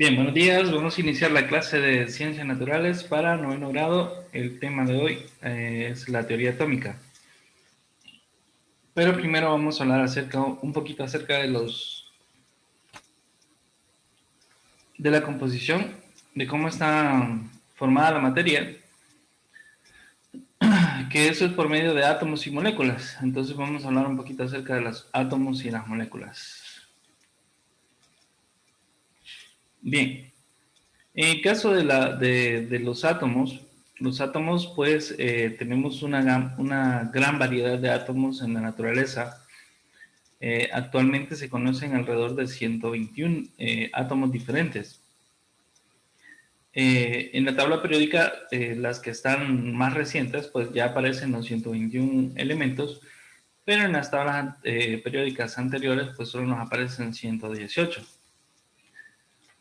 Bien, buenos días. Vamos a iniciar la clase de Ciencias Naturales para noveno grado. El tema de hoy es la teoría atómica. Pero primero vamos a hablar un poquito acerca de la composición, de cómo está formada la materia, que eso es por medio de átomos y moléculas. Entonces vamos a hablar un poquito acerca de los átomos y las moléculas. Bien, en el caso de los átomos pues tenemos una gran variedad de átomos en la naturaleza. Actualmente se conocen alrededor de 121 átomos diferentes. En la tabla periódica, las que están más recientes, pues ya aparecen los 121 elementos, pero en las tablas periódicas anteriores, pues solo nos aparecen 118.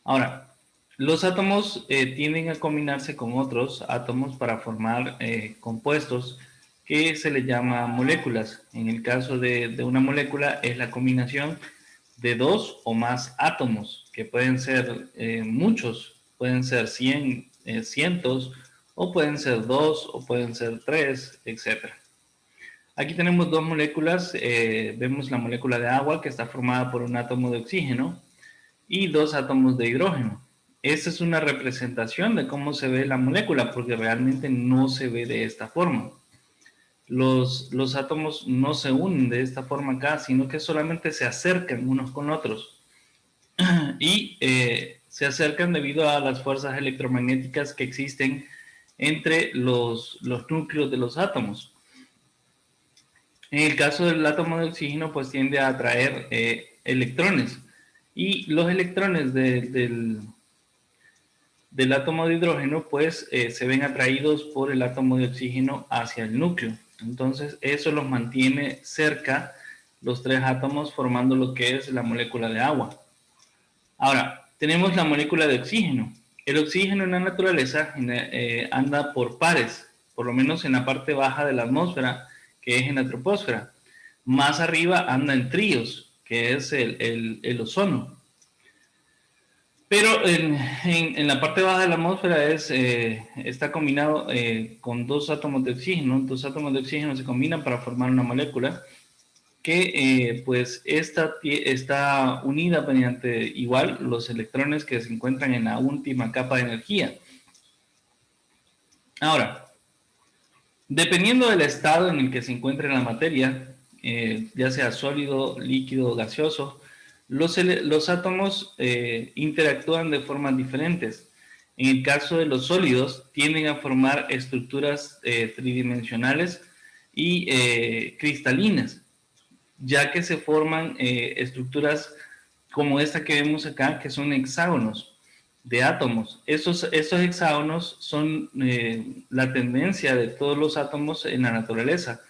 Ahora, los átomos tienden a combinarse con otros átomos para formar compuestos que se les llama moléculas. En el caso de una molécula es la combinación de dos o más átomos, que pueden ser muchos, pueden ser 100, cientos, o pueden ser dos, o pueden ser tres, etc. Aquí tenemos dos moléculas, vemos la molécula de agua que está formada por un átomo de oxígeno y dos átomos de hidrógeno. Esta es una representación de cómo se ve la molécula, porque realmente no se ve de esta forma. Los átomos no se unen de esta forma acá, sino que solamente se acercan unos con otros. Y se acercan debido a las fuerzas electromagnéticas que existen entre los núcleos de los átomos. En el caso del átomo de oxígeno, pues tiende a atraer electrones. Y los electrones del átomo de hidrógeno, pues se ven atraídos por el átomo de oxígeno hacia el núcleo. Entonces, eso los mantiene cerca, los tres átomos, formando lo que es la molécula de agua. Ahora, tenemos la molécula de oxígeno. El oxígeno en la naturaleza anda por pares, por lo menos en la parte baja de la atmósfera, que es en la troposfera. Más arriba anda en tríos, que es el ozono. Pero en la parte baja de la atmósfera está combinado con dos átomos de oxígeno. Dos átomos de oxígeno se combinan para formar una molécula que pues esta está unida mediante igual los electrones que se encuentran en la última capa de energía. Ahora, dependiendo del estado en el que se encuentre la materia, ya sea sólido, líquido o gaseoso, los átomos interactúan de formas diferentes. En el caso de los sólidos, tienden a formar estructuras tridimensionales y cristalinas, ya que se forman estructuras como esta que vemos acá, que son hexágonos de átomos. Esos hexágonos son la tendencia de todos los átomos en la naturaleza.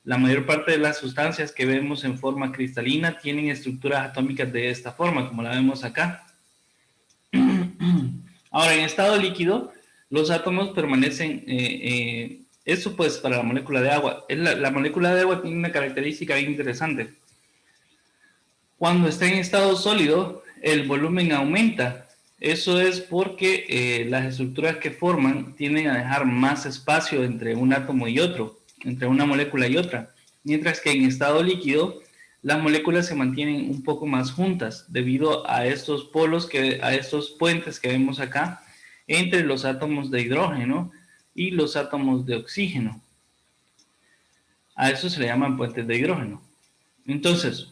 La mayor parte de las sustancias que vemos en forma cristalina tienen estructuras atómicas de esta forma, como la vemos acá. Ahora, en estado líquido, los átomos permanecen, eso pues para la molécula de agua. La molécula de agua tiene una característica bien interesante. Cuando está en estado sólido, el volumen aumenta. Eso es porque las estructuras que forman tienden a dejar más espacio entre un átomo y otro, entre una molécula y otra. Mientras que en estado líquido, las moléculas se mantienen un poco más juntas debido a estos polos, a estos puentes que vemos acá entre los átomos de hidrógeno y los átomos de oxígeno. A eso se le llaman puentes de hidrógeno. Entonces,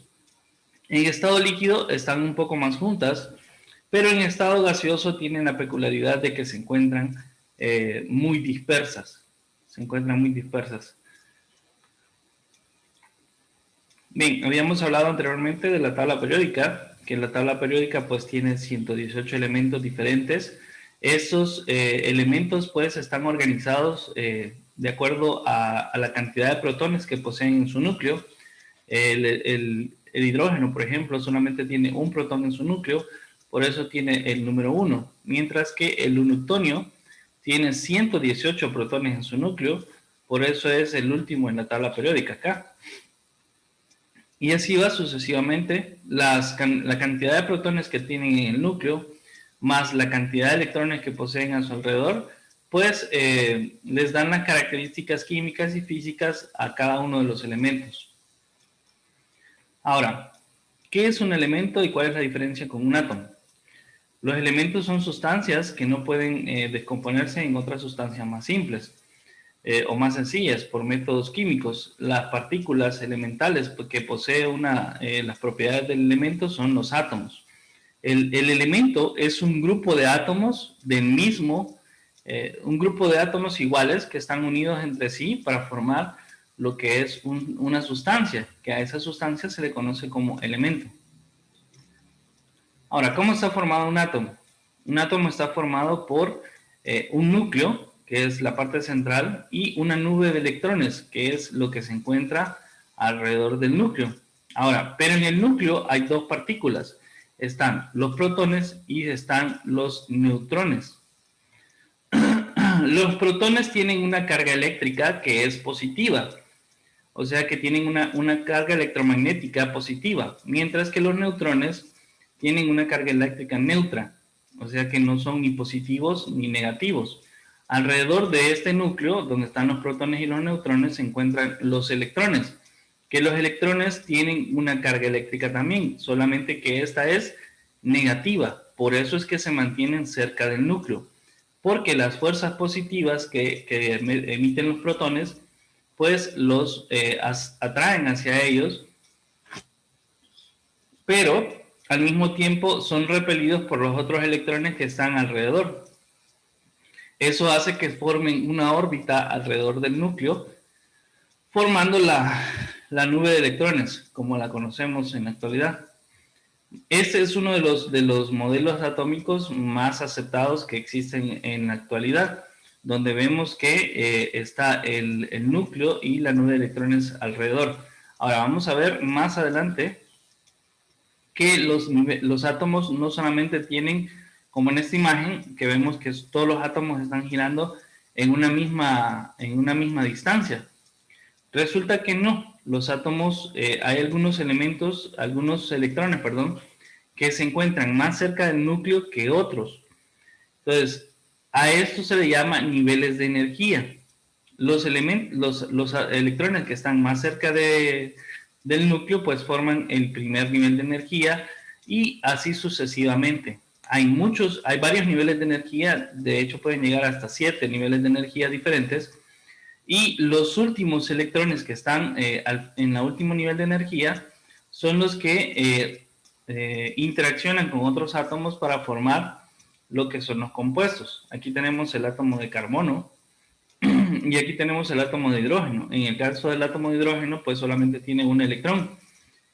en estado líquido están un poco más juntas, pero en estado gaseoso tienen la peculiaridad de que se encuentran muy dispersas. Se encuentran muy dispersas. Bien, habíamos hablado anteriormente de la tabla periódica, que la tabla periódica pues tiene 118 elementos diferentes. Esos elementos pues están organizados de acuerdo a la cantidad de protones que poseen en su núcleo. El hidrógeno, por ejemplo, solamente tiene un protón en su núcleo, por eso tiene el número 1, mientras que el neutonio tiene 118 protones en su núcleo, por eso es el último en la tabla periódica acá. Y así va sucesivamente. La cantidad de protones que tienen en el núcleo más la cantidad de electrones que poseen a su alrededor, pues les dan las características químicas y físicas a cada uno de los elementos. Ahora, ¿qué es un elemento y cuál es la diferencia con un átomo? Los elementos son sustancias que no pueden descomponerse en otras sustancias más simples o más sencillas por métodos químicos. Las partículas elementales que poseen las propiedades del elemento son los átomos. El elemento es un grupo de átomos del mismo, un grupo de átomos iguales que están unidos entre sí para formar lo que es una sustancia, que a esa sustancia se le conoce como elemento. Ahora, ¿cómo está formado un átomo? Un átomo está formado por un núcleo, que es la parte central, y una nube de electrones, que es lo que se encuentra alrededor del núcleo. Ahora, pero en el núcleo hay dos partículas. Están los protones y están los neutrones. Los protones tienen una carga eléctrica que es positiva, o sea que tienen una carga electromagnética positiva, mientras que los neutrones tienen una carga eléctrica neutra, o sea que no son ni positivos ni negativos. Alrededor de este núcleo, donde están los protones y los neutrones, se encuentran los electrones, que los electrones tienen una carga eléctrica también, solamente que esta es negativa, por eso es que se mantienen cerca del núcleo, porque las fuerzas positivas que emiten los protones pues los atraen hacia ellos, pero al mismo tiempo son repelidos por los otros electrones que están alrededor. Eso hace que formen una órbita alrededor del núcleo, formando la nube de electrones, como la conocemos en la actualidad. Este es uno de los modelos atómicos más aceptados que existen en la actualidad, donde vemos que está el núcleo y la nube de electrones alrededor. Ahora vamos a ver más adelante que los átomos no solamente tienen, como en esta imagen, que vemos que todos los átomos están girando en una misma distancia. Resulta que no, los átomos, hay algunos elementos, algunos electrones, perdón, que se encuentran más cerca del núcleo que otros. Entonces, a esto se le llama niveles de energía. Los electrones que están más cerca del núcleo, pues forman el primer nivel de energía y así sucesivamente. Hay varios niveles de energía, de hecho pueden llegar hasta 7 niveles de energía diferentes. Y los últimos electrones que están en el último nivel de energía son los que interaccionan con otros átomos para formar lo que son los compuestos. Aquí tenemos el átomo de carbono y aquí tenemos el átomo de hidrógeno. En el caso del átomo de hidrógeno, pues solamente tiene un electrón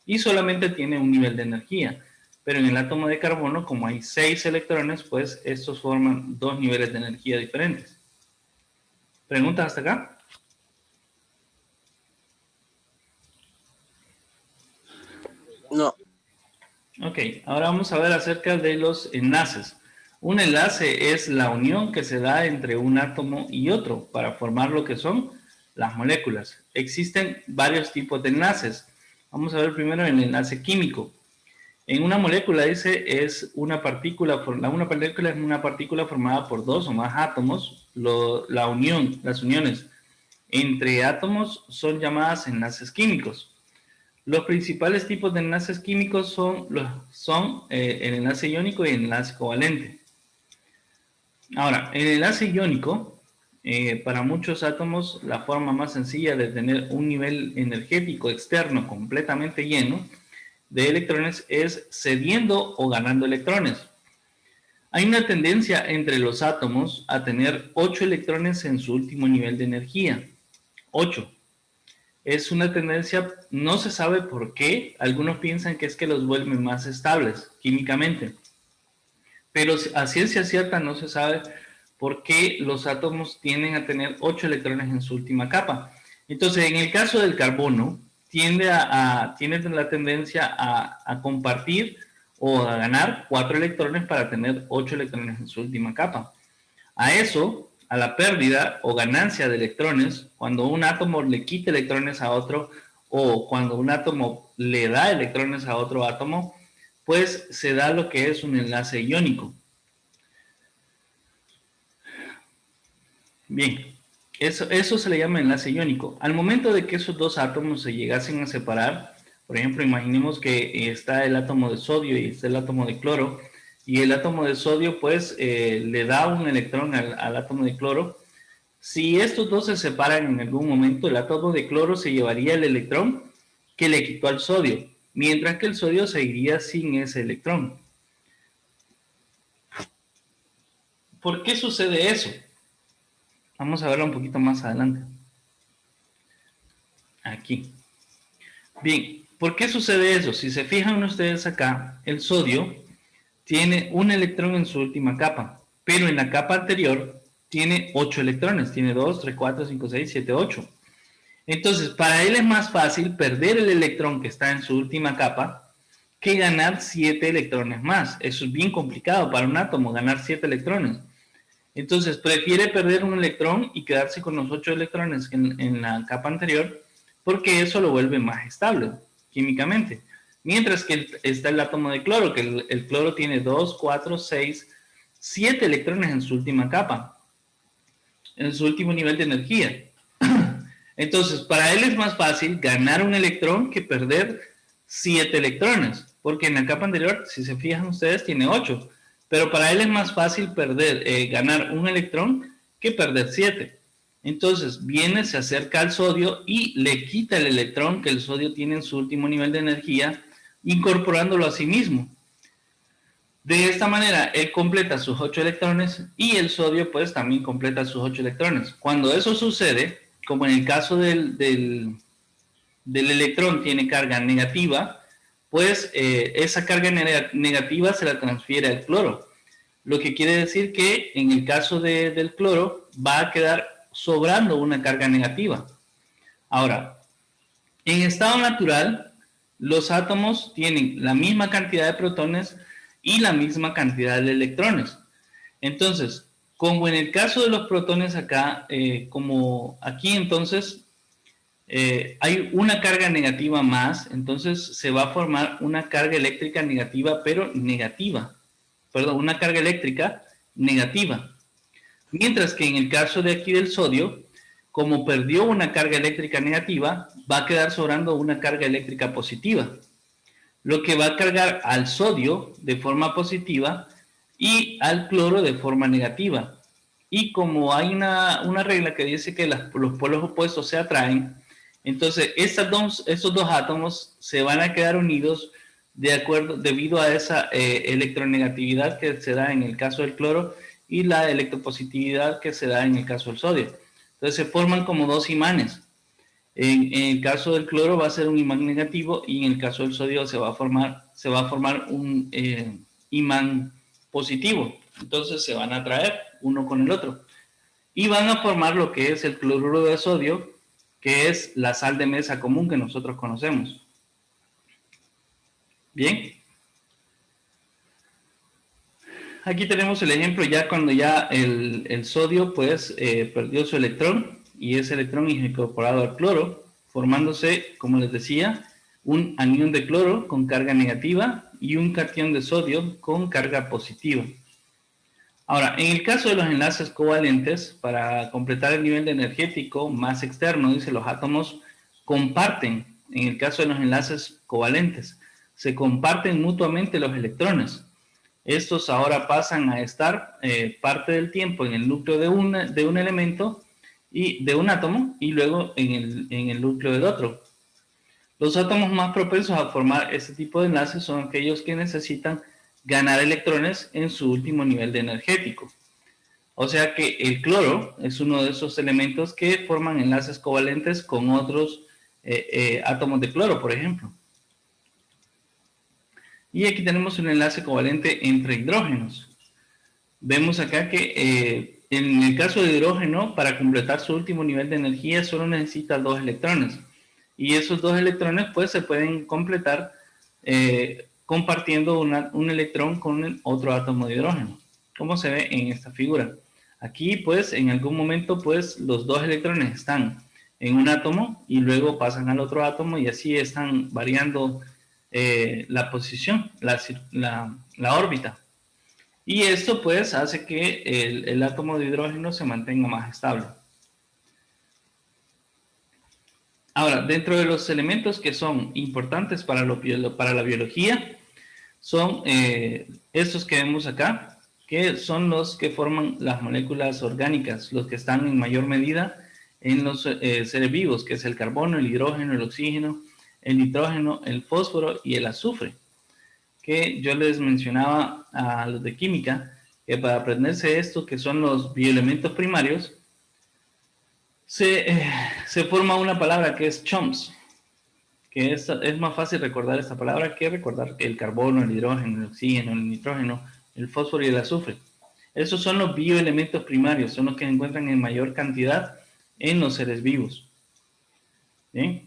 y solamente tiene un nivel de energía. Pero en el átomo de carbono, como hay 6 electrones, pues estos forman 2 niveles de energía diferentes. ¿Preguntas hasta acá? No. Ok, ahora vamos a ver acerca de los enlaces. Un enlace es la unión que se da entre un átomo y otro para formar lo que son las moléculas. Existen varios tipos de enlaces. Vamos a ver primero el enlace químico. En una molécula es una partícula es una partícula formada por dos o más átomos. Las uniones entre átomos son llamadas enlaces químicos. Los principales tipos de enlaces químicos son el enlace iónico y el enlace covalente. Ahora, el enlace iónico, para muchos átomos, la forma más sencilla de tener un nivel energético externo completamente lleno de electrones es cediendo o ganando electrones. Hay una tendencia entre los átomos a tener 8 electrones en su último nivel de energía. 8. Es una tendencia, no se sabe por qué, algunos piensan que es que los vuelven más estables químicamente, pero a ciencia cierta no se sabe por qué los átomos tienden a tener 8 electrones en su última capa. Entonces, en el caso del carbono, tiene la tendencia a compartir o a ganar 4 electrones para tener 8 electrones en su última capa. A eso, a la pérdida o ganancia de electrones, cuando un átomo le quita electrones a otro o cuando un átomo le da electrones a otro átomo, pues se da lo que es un enlace iónico. Bien, eso se le llama enlace iónico. Al momento de que esos dos átomos se llegasen a separar, por ejemplo, imaginemos que está el átomo de sodio y está el átomo de cloro, y el átomo de sodio pues le da un electrón al átomo de cloro. Si estos dos se separan en algún momento, el átomo de cloro se llevaría el electrón que le quitó al sodio, mientras que el sodio seguiría sin ese electrón. ¿Por qué sucede eso? Vamos a verlo un poquito más adelante. Aquí. Bien, ¿por qué sucede eso? Si se fijan ustedes acá, el sodio tiene un electrón en su última capa, pero en la capa anterior tiene 8 electrones, tiene 2, 3, 4, 5, 6, 7, 8. Entonces, para él es más fácil perder el electrón que está en su última capa que ganar 7 electrones más. Eso es bien complicado para un átomo, ganar 7 electrones. Entonces, prefiere perder un electrón y quedarse con los 8 electrones en la capa anterior, porque eso lo vuelve más estable químicamente. Mientras que está el átomo de cloro, que el cloro tiene 2, 4, 6, 7 electrones en su última capa, en su último nivel de energía. Entonces, para él es más fácil ganar un electrón que perder 7 electrones, porque en la capa anterior, si se fijan ustedes, tiene 8. Pero para él es más fácil ganar un electrón que perder 7. Entonces, viene, se acerca al sodio y le quita el electrón que el sodio tiene en su último nivel de energía, incorporándolo a sí mismo. De esta manera, él completa sus 8 electrones y el sodio pues también completa sus 8 electrones. Cuando eso sucede, como en el caso del electrón tiene carga negativa, pues esa carga negativa se la transfiere al cloro. Lo que quiere decir que en el caso del cloro va a quedar sobrando una carga negativa. Ahora, en estado natural, los átomos tienen la misma cantidad de protones y la misma cantidad de electrones. Entonces, como en el caso de los protones acá, como aquí entonces hay una carga negativa más, entonces se va a formar una carga eléctrica negativa, pero negativa. Perdón, una carga eléctrica negativa. Mientras que en el caso de aquí del sodio, como perdió una carga eléctrica negativa, va a quedar sobrando una carga eléctrica positiva, lo que va a cargar al sodio de forma positiva y al cloro de forma negativa. Y como hay una regla que dice que los polos opuestos se atraen, entonces esos dos átomos se van a quedar unidos debido a esa electronegatividad que se da en el caso del cloro y la electropositividad que se da en el caso del sodio. Entonces se forman como dos imanes. En el caso del cloro va a ser un imán negativo y en el caso del sodio se va a formar un imán positivo. Entonces se van a atraer uno con el otro. Y van a formar lo que es el cloruro de sodio, que es la sal de mesa común que nosotros conocemos. Bien. Aquí tenemos el ejemplo ya cuando ya el sodio pues perdió su electrón y ese electrón es incorporado al cloro, formándose, como les decía, un anión de cloro con carga negativa y un cation de sodio con carga positiva. Ahora, en el caso de los enlaces covalentes, para completar el nivel energético más externo, dice, los átomos comparten, en el caso de los enlaces covalentes, se comparten mutuamente los electrones. Estos ahora pasan a estar parte del tiempo en el núcleo de un elemento y de un átomo y luego en el núcleo del otro. Los átomos más propensos a formar este tipo de enlaces son aquellos que necesitan ganar electrones en su último nivel de energético. O sea que el cloro es uno de esos elementos que forman enlaces covalentes con otros átomos de cloro, por ejemplo. Y aquí tenemos un enlace covalente entre hidrógenos. Vemos acá que en el caso de hidrógeno, para completar su último nivel de energía, solo necesita 2 electrones. Y esos 2 electrones pues se pueden completar compartiendo un electrón con otro átomo de hidrógeno, como se ve en esta figura. Aquí pues en algún momento pues los 2 electrones están en un átomo y luego pasan al otro átomo y así están variando la posición, la órbita. Y esto pues hace que el átomo de hidrógeno se mantenga más estable. Ahora, dentro de los elementos que son importantes para la biología, son estos que vemos acá, que son los que forman las moléculas orgánicas, los que están en mayor medida en los seres vivos, que es el carbono, el hidrógeno, el oxígeno, el nitrógeno, el fósforo y el azufre. Que yo les mencionaba a los de química, que para aprenderse esto, que son los bioelementos primarios, se forma una palabra que es CHOMS, que es más fácil recordar esta palabra que recordar el carbono, el hidrógeno, el oxígeno, el nitrógeno, el fósforo y el azufre. Esos son los bioelementos primarios, son los que se encuentran en mayor cantidad en los seres vivos. ¿Bien?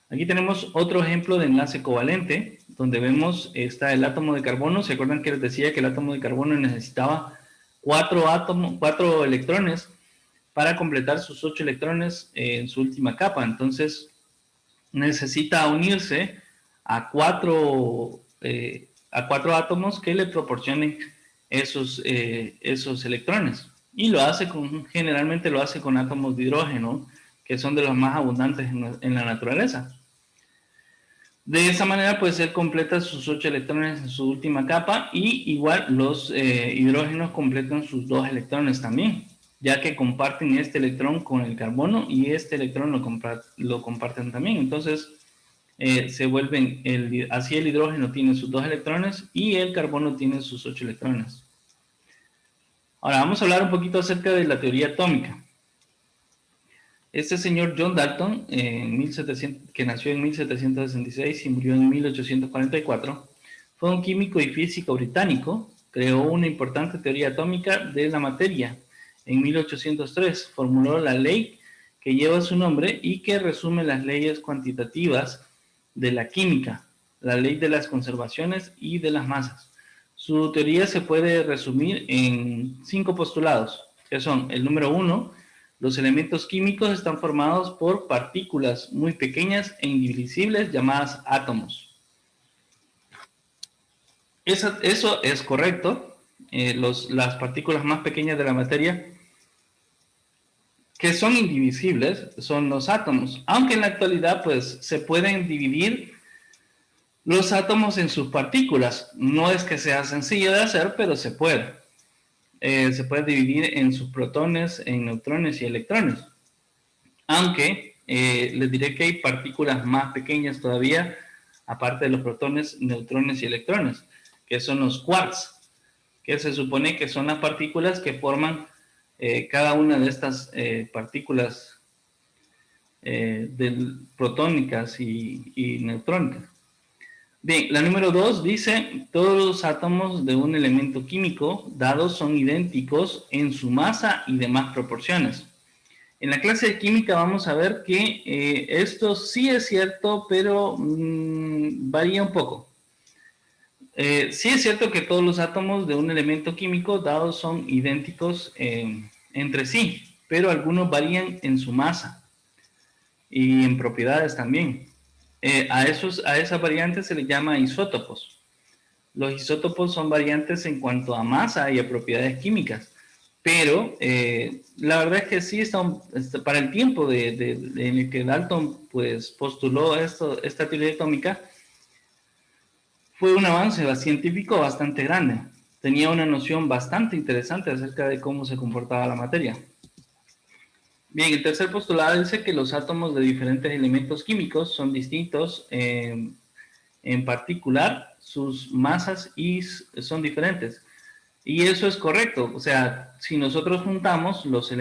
Aquí tenemos otro ejemplo de enlace covalente, donde vemos está el átomo de carbono. ¿Se acuerdan que les decía que el átomo de carbono necesitaba 4 electrones para completar sus 8 electrones en su última capa? Entonces, necesita unirse a 4 átomos que le proporcionen esos electrones. Y generalmente lo hace con átomos de hidrógeno, que son de los más abundantes en la naturaleza. De esa manera, pues él completa sus 8 electrones en su última capa, y igual los hidrógenos completan sus 2 electrones también, ya que comparten este electrón con el carbono y este electrón lo comparten también. Entonces, se vuelven, así el hidrógeno tiene sus 2 electrones y el carbono tiene sus 8 electrones. Ahora vamos a hablar un poquito acerca de la teoría atómica. Este señor John Dalton, que nació en 1766 y murió en 1844, fue un químico y físico británico. Creó una importante teoría atómica de la materia. En 1803 formuló la ley que lleva su nombre y que resume las leyes cuantitativas de la química, la ley de las conservaciones y de las masas. Su teoría se puede resumir en 5 postulados, que son el número 1: los elementos químicos están formados por partículas muy pequeñas e indivisibles llamadas átomos. Eso es correcto. Las partículas más pequeñas de la materia que son indivisibles son los átomos, aunque en la actualidad pues se pueden dividir los átomos en sus partículas. No es que sea sencillo de hacer, pero se puede. Se puede dividir en sus protones, en neutrones y electrones. Aunque les diré que hay partículas más pequeñas todavía, aparte de los protones, neutrones y electrones, que son los quarks, que se supone que son las partículas que forman cada una de estas partículas protónicas y neutrónicas. Bien, la número 2 dice: todos los átomos de un elemento químico dado son idénticos en su masa y demás proporciones. En la clase de química vamos a ver que esto sí es cierto, pero varía un poco. Sí es cierto que todos los átomos de un elemento químico dado son idénticos entre sí, pero algunos varían en su masa y en propiedades también. A esas variantes se les llama isótopos. Los isótopos son variantes en cuanto a masa y a propiedades químicas, pero la verdad es que sí para el tiempo en el que Dalton pues, postuló esta teoría atómica, fue un avance científico bastante grande. Tenía una noción bastante interesante acerca de cómo se comportaba la materia. Bien, el tercer postulado dice que los átomos de diferentes elementos químicos son distintos, en particular sus masas son diferentes. Y eso es correcto. O sea, si nosotros juntamos los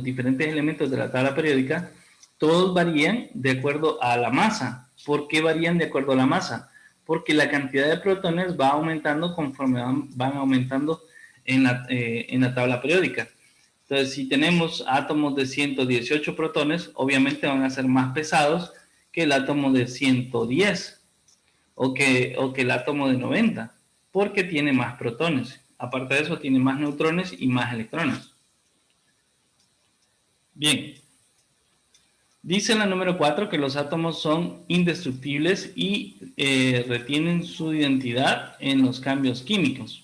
diferentes elementos de la tabla periódica, todos varían de acuerdo a la masa. ¿Por qué varían de acuerdo a la masa? Porque la cantidad de protones va aumentando conforme van aumentando en la tabla periódica. Entonces, si tenemos átomos de 118 protones, obviamente van a ser más pesados que el átomo de 110 o que el átomo de 90, porque tiene más protones. Aparte de eso, tiene más neutrones y más electrones. Bien. Dice en la número 4 que los átomos son indestructibles y retienen su identidad en los cambios químicos.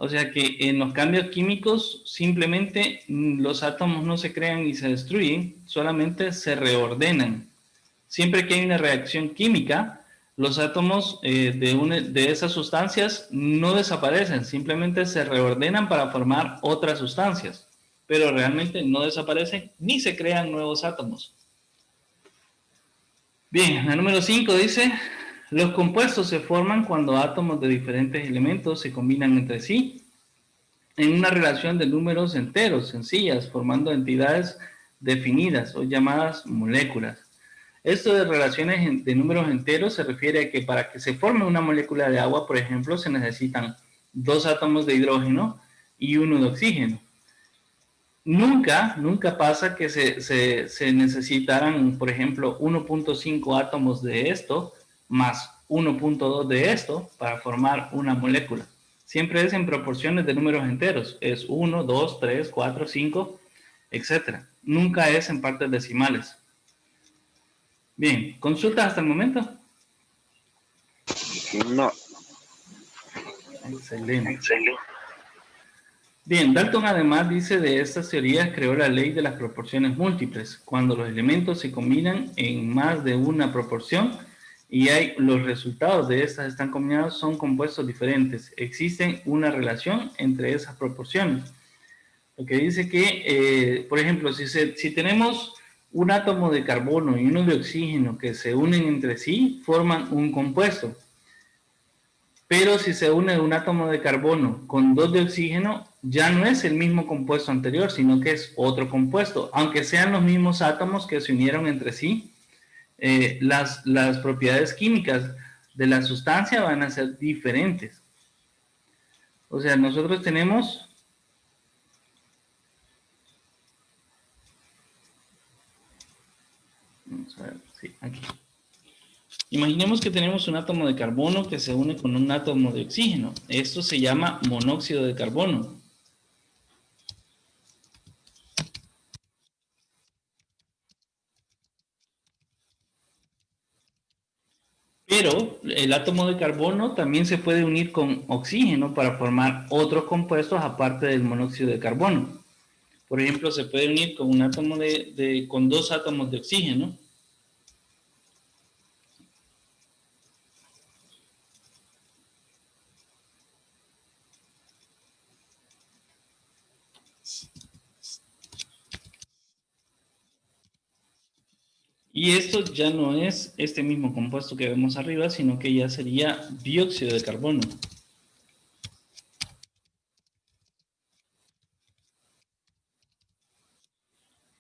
O sea que en los cambios químicos simplemente los átomos no se crean ni se destruyen, solamente se reordenan. Siempre que hay una reacción química, los átomos de esas sustancias no desaparecen, simplemente se reordenan para formar otras sustancias, pero realmente no desaparecen ni se crean nuevos átomos. Bien, la número 5 dice, los compuestos se forman cuando átomos de diferentes elementos se combinan entre sí en una relación de números enteros sencillas, formando entidades definidas o llamadas moléculas. Esto de relaciones de números enteros se refiere a que para que se forme una molécula de agua, por ejemplo, se necesitan 2 átomos de hidrógeno y 1 de oxígeno. Nunca pasa que se necesitaran, por ejemplo, 1.5 átomos de esto más 1.2 de esto para formar una molécula. Siempre es en proporciones de números enteros. Es 1, 2, 3, 4, 5, etc. Nunca es en partes decimales. Bien, ¿consultas hasta el momento? No. Excelente. Bien, Dalton además dice de estas teorías creó la ley de las proporciones múltiples, cuando los elementos se combinan en más de una proporción y los resultados de estas están combinados son compuestos diferentes. Existe una relación entre esas proporciones. Lo que dice que, por ejemplo, si tenemos un átomo de carbono y uno de oxígeno que se unen entre sí, forman un compuesto. Pero si se une un átomo de carbono con 2 de oxígeno, ya no es el mismo compuesto anterior, sino que es otro compuesto. Aunque sean los mismos átomos que se unieron entre sí, las propiedades químicas de la sustancia van a ser diferentes. O sea, nosotros tenemos... Vamos a ver, sí, aquí. Imaginemos que tenemos un átomo de carbono que se une con un átomo de oxígeno. Esto se llama monóxido de carbono. Pero el átomo de carbono también se puede unir con oxígeno para formar otros compuestos aparte del monóxido de carbono. Por ejemplo, se puede unir con un átomo con 2 átomos de oxígeno. Y esto ya no es este mismo compuesto que vemos arriba, sino que ya sería dióxido de carbono.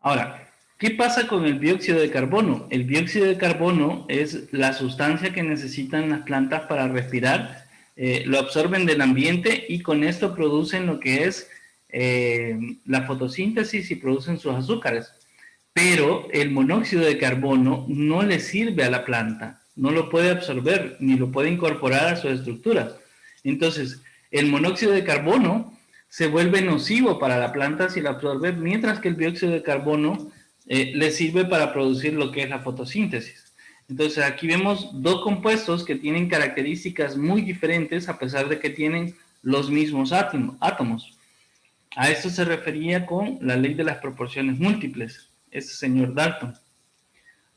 Ahora, ¿qué pasa con el dióxido de carbono? El dióxido de carbono es la sustancia que necesitan las plantas para respirar, lo absorben del ambiente y con esto producen lo que es la fotosíntesis y producen sus azúcares. Pero el monóxido de carbono no le sirve a la planta, no lo puede absorber ni lo puede incorporar a su estructura. Entonces, el monóxido de carbono se vuelve nocivo para la planta si lo absorbe, mientras que el dióxido de carbono le sirve para producir lo que es la fotosíntesis. Entonces, aquí vemos 2 compuestos que tienen características muy diferentes a pesar de que tienen los mismos átomos. A esto se refería con la ley de las proporciones múltiples, este señor Dalton.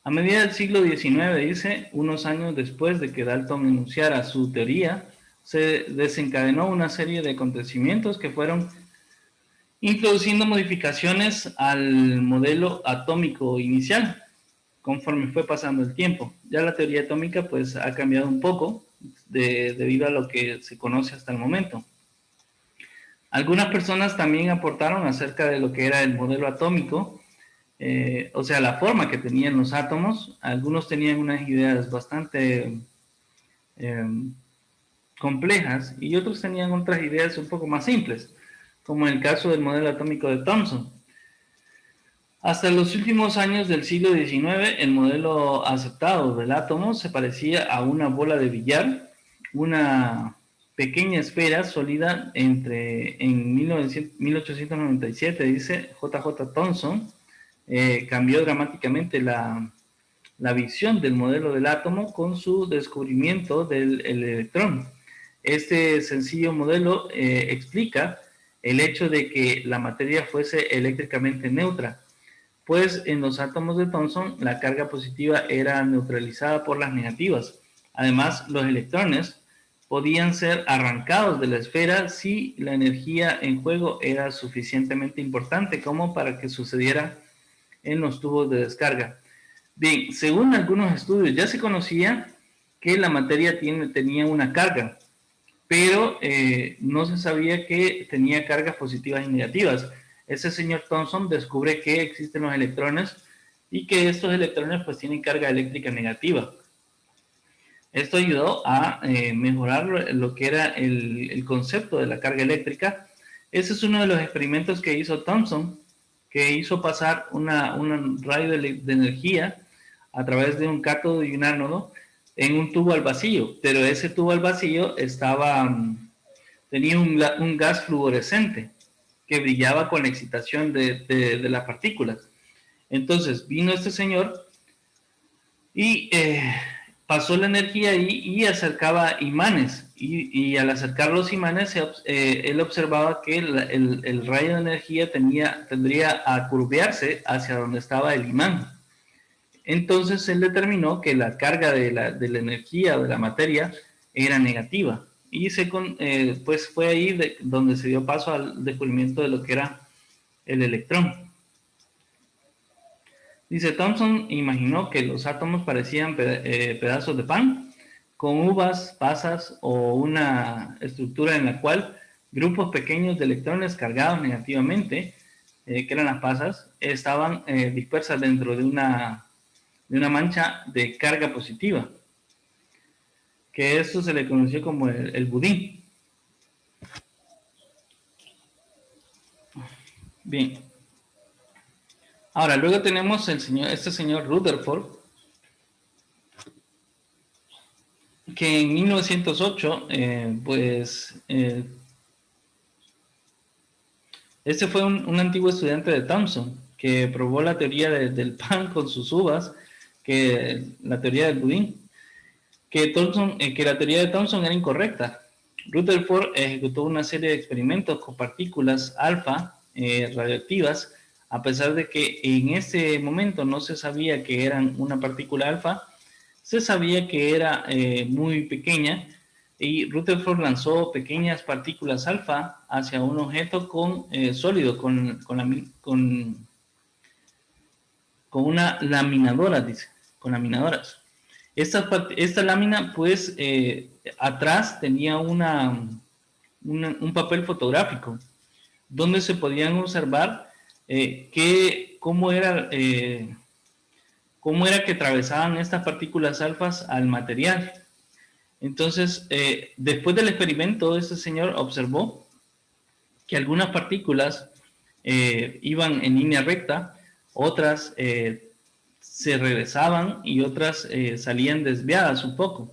A medida del siglo XIX, dice, unos años después de que Dalton enunciara su teoría, se desencadenó una serie de acontecimientos que fueron introduciendo modificaciones al modelo atómico inicial, conforme fue pasando el tiempo. Ya la teoría atómica pues ha cambiado un poco debido a lo que se conoce hasta el momento. Algunas personas también aportaron acerca de lo que era el modelo atómico, o sea, la forma que tenían los átomos. Algunos tenían unas ideas bastante complejas y otros tenían otras ideas un poco más simples, como en el caso del modelo atómico de Thomson. Hasta los últimos años del siglo XIX, el modelo aceptado del átomo se parecía a una bola de billar, una pequeña esfera sólida en 1897, dice J.J. Thomson, cambió dramáticamente la visión del modelo del átomo con su descubrimiento del electrón. Este sencillo modelo explica el hecho de que la materia fuese eléctricamente neutra, pues en los átomos de Thomson la carga positiva era neutralizada por las negativas. Además, los electrones podían ser arrancados de la esfera si la energía en juego era suficientemente importante como para que sucediera en los tubos de descarga. Bien, según algunos estudios ya se conocía que la materia tenía una carga, pero no se sabía que tenía cargas positivas y negativas. Ese señor Thomson descubre que existen los electrones y que estos electrones pues tienen carga eléctrica negativa. Esto ayudó a mejorar lo que era el concepto de la carga eléctrica. Ese es uno de los experimentos que hizo Thomson, que hizo pasar un rayo de energía a través de un cátodo y un ánodo en un tubo al vacío, pero ese tubo al vacío tenía un gas fluorescente que brillaba con la excitación de las partículas. Entonces vino este señor y pasó la ahí y acercaba imanes. Y al acercar los imanes, él observaba que el rayo de energía tendría a curvearse hacia donde estaba el imán. Entonces él determinó que la carga de la energía de la materia era negativa. Y pues fue ahí donde se dio paso al descubrimiento de lo que era el electrón. Dice, Thomson imaginó que los átomos parecían pedazos de pan con uvas, pasas o una estructura en la cual grupos pequeños de electrones cargados negativamente, que eran las pasas, estaban dispersas dentro de una mancha de carga positiva, que eso se le conoció como el budín. Bien. Ahora, luego tenemos este señor Rutherford, que en 1908, este fue un antiguo estudiante de Thomson, que probó la teoría del pan con sus uvas, la teoría del budín, que la teoría de Thomson era incorrecta. Rutherford ejecutó una serie de experimentos con partículas alfa radioactivas, a pesar de que en ese momento no se sabía que eran una partícula alfa, se sabía que era muy pequeña, y Rutherford lanzó pequeñas partículas alfa hacia un objeto sólido con una laminadora, dice, con laminadoras. Esta lámina, pues, atrás tenía un papel fotográfico donde se podían observar cómo era que atravesaban estas partículas alfas al material. Entonces, después del experimento, este señor observó que algunas partículas iban en línea recta, otras se regresaban y otras salían desviadas un poco.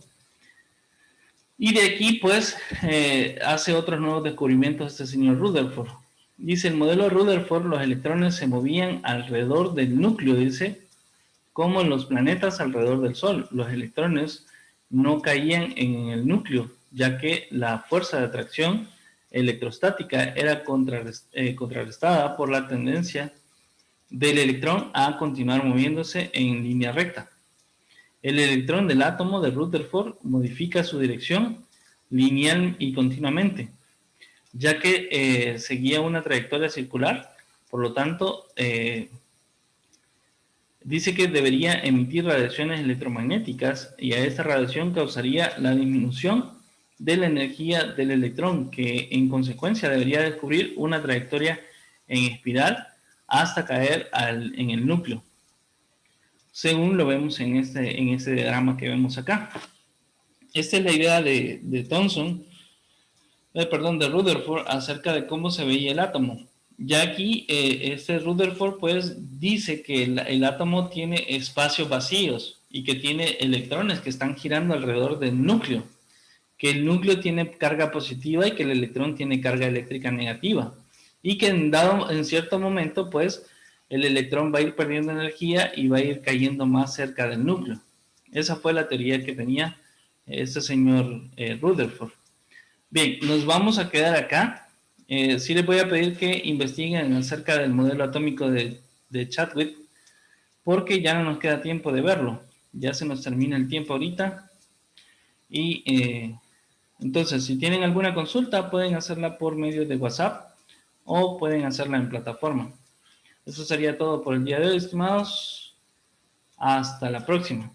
Y de aquí, pues, hace otros nuevos descubrimientos este señor Rutherford. Dice, el modelo Rutherford, los electrones se movían alrededor del núcleo, dice, como en los planetas alrededor del Sol. Los electrones no caían en el núcleo, ya que la fuerza de atracción electrostática era contrarrestada por la tendencia del electrón a continuar moviéndose en línea recta. El electrón del átomo de Rutherford modifica su dirección lineal y continuamente, ya que seguía una trayectoria circular. Por lo tanto, dice que debería emitir radiaciones electromagnéticas, y a esta radiación causaría la disminución de la energía del electrón, que en consecuencia debería descubrir una trayectoria en espiral hasta caer en el núcleo, según lo vemos en este diagrama que vemos acá. Esta es la idea de Rutherford acerca de cómo se veía el átomo. Ya aquí, Rutherford pues dice que el átomo tiene espacios vacíos y que tiene electrones que están girando alrededor del núcleo, que el núcleo tiene carga positiva y que el electrón tiene carga eléctrica negativa, y que en cierto momento pues el electrón va a ir perdiendo energía y va a ir cayendo más cerca del núcleo. Esa fue la teoría que tenía este señor Rutherford. Bien, nos vamos a quedar acá. Sí les voy a pedir que investiguen acerca del modelo atómico de Chadwick, porque ya no nos queda tiempo de verlo. Ya se nos termina el tiempo ahorita. Y entonces, si tienen alguna consulta, pueden hacerla por medio de WhatsApp o pueden hacerla en plataforma. Eso sería todo por el día de hoy, estimados. Hasta la próxima.